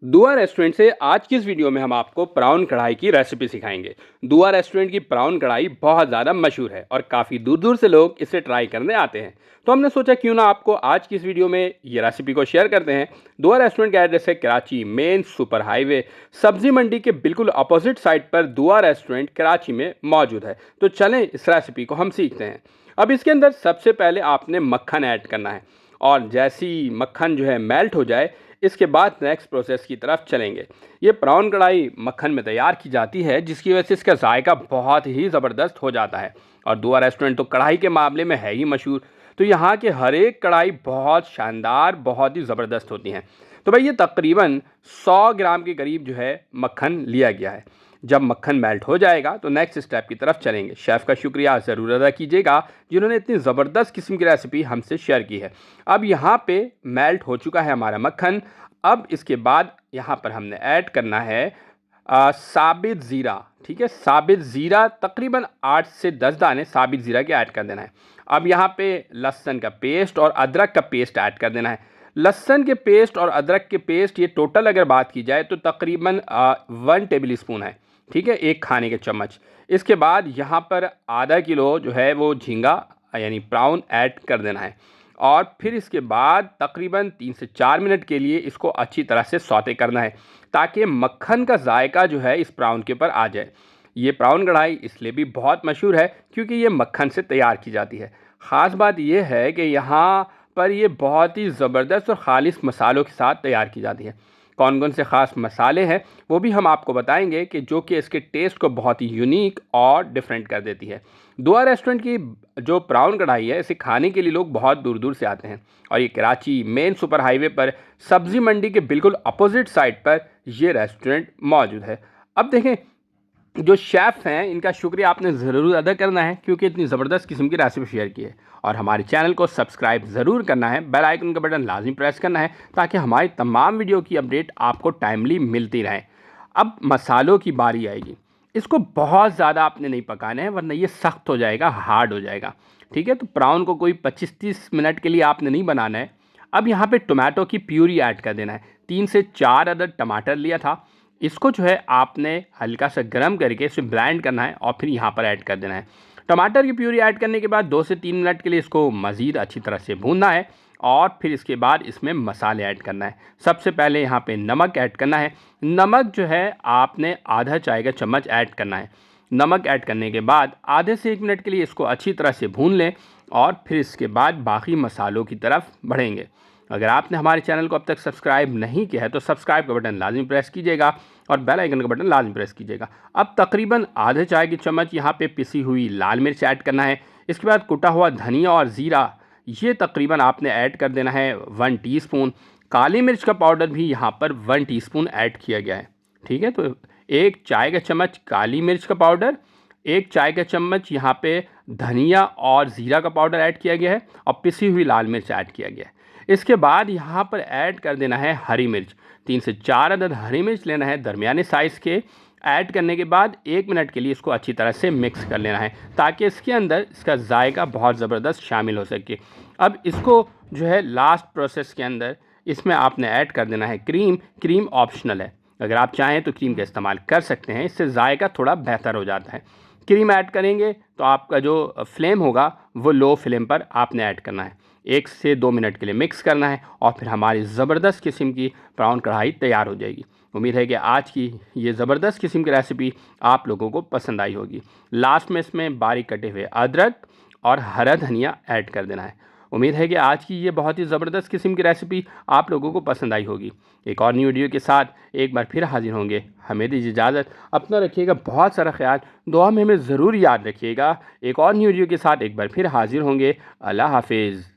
दुआ रेस्टोरेंट से आज की इस वीडियो में हम आपको प्राउन कढ़ाई की रेसिपी सिखाएंगे। दुआ रेस्टोरेंट की प्राउन कढ़ाई बहुत ज़्यादा मशहूर है और काफ़ी दूर दूर से लोग इसे ट्राई करने आते हैं। तो हमने सोचा क्यों ना आपको आज की इस वीडियो में ये रेसिपी को शेयर करते हैं। दुआ रेस्टोरेंट का एड्रेस है कराची मेन सुपर हाईवे सब्जी मंडी के बिल्कुल अपोजिट साइड पर दुआ रेस्टोरेंट कराची में मौजूद है। तो चलें इस रेसिपी को हम सीखते हैं। अब इसके अंदर सबसे पहले आपने मक्खन ऐड करना है और जैसी मक्खन जो है मेल्ट हो जाए इसके बाद नेक्स्ट प्रोसेस की तरफ चलेंगे। ये प्राउन कढ़ाई मक्खन में तैयार की जाती है जिसकी वजह से इसका जायका बहुत ही ज़बरदस्त हो जाता है और दुआ रेस्टोरेंट तो कढ़ाई के मामले में है ही मशहूर। तो यहाँ के हर एक कढ़ाई बहुत शानदार बहुत ही ज़बरदस्त होती हैं। तो भाई ये तकरीबन 100 ग्राम के करीब जो है मक्खन लिया गया है। जब मक्खन मेल्ट हो जाएगा तो नेक्स्ट स्टेप की तरफ चलेंगे। शेफ़ का शुक्रिया ज़रूर अदा कीजिएगा जिन्होंने इतनी ज़बरदस्त किस्म की रेसिपी हमसे शेयर की है। अब यहाँ पे मेल्ट हो चुका है हमारा मक्खन। अब इसके बाद यहाँ पर हमने ऐड करना है साबित ज़ीरा। ठीक है, साबित ज़ीरा तकरीबन 8 से 10 दाने साबित ज़ीरा के ऐड कर देना है। अब यहाँ पे लहसुन का पेस्ट और अदरक का पेस्ट ऐड कर देना है। लहसुन के पेस्ट और अदरक के पेस्ट ये टोटल अगर बात की जाए तो तकरीबन 1 टेबल स्पून है। ठीक है, 1 खाने के चम्मच। इसके बाद यहाँ पर आधा किलो जो है वो झींगा यानी प्राउन ऐड कर देना है और फिर इसके बाद तकरीबन 3 से 4 मिनट के लिए इसको अच्छी तरह से सौते करना है ताकि मक्खन का जायका जो है इस प्राउन के ऊपर आ जाए। ये प्राउन कढ़ाई इसलिए भी बहुत मशहूर है क्योंकि ये मक्खन से तैयार की जाती है। ख़ास बात यह है कि यहाँ पर ये बहुत ही ज़बरदस्त और ख़ालिस मसालों के साथ तैयार की जाती है। कौन कौन से ख़ास मसाले हैं वो भी हम आपको बताएंगे कि जो कि इसके टेस्ट को बहुत ही यूनिक और डिफरेंट कर देती है। दुआ रेस्टोरेंट की जो प्राउन कढ़ाई है इसे खाने के लिए लोग बहुत दूर दूर से आते हैं और ये कराची मेन सुपर हाईवे पर सब्ज़ी मंडी के बिल्कुल अपोजिट साइड पर ये रेस्टोरेंट मौजूद है। अब देखें, जो शेफ़ हैं इनका शुक्रिया आपने ज़रूर अदा करना है क्योंकि इतनी ज़बरदस्त किस्म की रेसिपी शेयर की है और हमारे चैनल को सब्सक्राइब ज़रूर करना है, बेल आइकन का बटन लाजमी प्रेस करना है ताकि हमारी तमाम वीडियो की अपडेट आपको टाइमली मिलती रहे। अब मसालों की बारी आएगी। इसको बहुत ज़्यादा आपने नहीं पकाना है वरना ये सख्त हो जाएगा, हार्ड हो जाएगा। ठीक है, तो प्राउन को कोई 25-30 मिनट के लिए आपने नहीं बनाना है। अब यहाँ पे टोमेटो की प्यूरी ऐड कर देना है। 3 से 4 अदद टमाटर लिया था, इसको जो है आपने हल्का सा गर्म करके इसे ब्लेंड करना है और फिर यहाँ पर ऐड कर देना है। टमाटर की प्यूरी ऐड करने के बाद 2 से 3 मिनट के लिए इसको मज़ीद अच्छी तरह से भूनना है और फिर इसके बाद इसमें मसाले ऐड करना है। सबसे पहले यहाँ पे नमक ऐड करना है। नमक जो है आपने आधा चाय का चम्मच ऐड करना है। नमक ऐड करने के बाद आधे से 1 मिनट के लिए इसको अच्छी तरह से भून लें और फिर इसके बाद बाकी मसालों की तरफ बढ़ेंगे। अगर आपने हमारे चैनल को अब तक सब्सक्राइब नहीं किया है तो सब्सक्राइब का बटन लाजमी प्रेस कीजिएगा और बेल आइकन का बटन लाजमी प्रेस कीजिएगा। अब तकरीबन आधे चाय की चम्मच यहाँ पे पिसी हुई लाल मिर्च ऐड करना है। इसके बाद कुटा हुआ धनिया और ज़ीरा ये तकरीबन आपने ऐड कर देना है 1 टीस्पून। काली मिर्च का पाउडर भी यहाँ पर 1 टीस्पून ऐड किया गया है। ठीक है, तो 1 चाय का चम्मच काली मिर्च का पाउडर, 1 चाय का चम्मच यहाँ पे धनिया और ज़ीरा का पाउडर ऐड किया गया है और पिसी हुई लाल मिर्च ऐड किया गया है। इसके बाद यहाँ पर ऐड कर देना है हरी मिर्च। 3 से 4 अदद हरी मिर्च लेना है दरमियाने साइज़ के। ऐड करने के बाद 1 मिनट के लिए इसको अच्छी तरह से मिक्स कर लेना है ताकि इसके अंदर इसका जायका बहुत ज़बरदस्त शामिल हो सके। अब इसको जो है लास्ट प्रोसेस के अंदर इसमें आपने ऐड कर देना है क्रीम। क्रीम ऑप्शनल है, अगर आप चाहें तो क्रीम का इस्तेमाल कर सकते हैं, इससे जायका थोड़ा बेहतर हो जाता है। क्रीम ऐड करेंगे तो आपका जो फ्लेम होगा वो लो फ्लेम पर आपने ऐड करना है। 1 से 2 मिनट के लिए मिक्स करना है और फिर हमारी ज़बरदस्त किस्म की प्राउन कढ़ाई तैयार हो जाएगी। उम्मीद है कि आज की ये ज़बरदस्त किस्म की रेसिपी आप लोगों को पसंद आई होगी। लास्ट में इसमें बारीक कटे हुए अदरक और हरा धनिया ऐड कर देना है। उम्मीद है कि आज की ये बहुत ही ज़बरदस्त किस्म की रेसिपी आप लोगों को पसंद आई होगी। एक और न्यू वीडियो के साथ एक बार फिर हाजिर होंगे। हमें दीजिए इजाज़त, अपना रखिएगा बहुत सारा ख्याल, दुआ में हमें ज़रूर याद रखिएगा। एक और न्यू वीडियो के साथ एक बार फिर हाजिर होंगे। अल्लाह हाफिज़।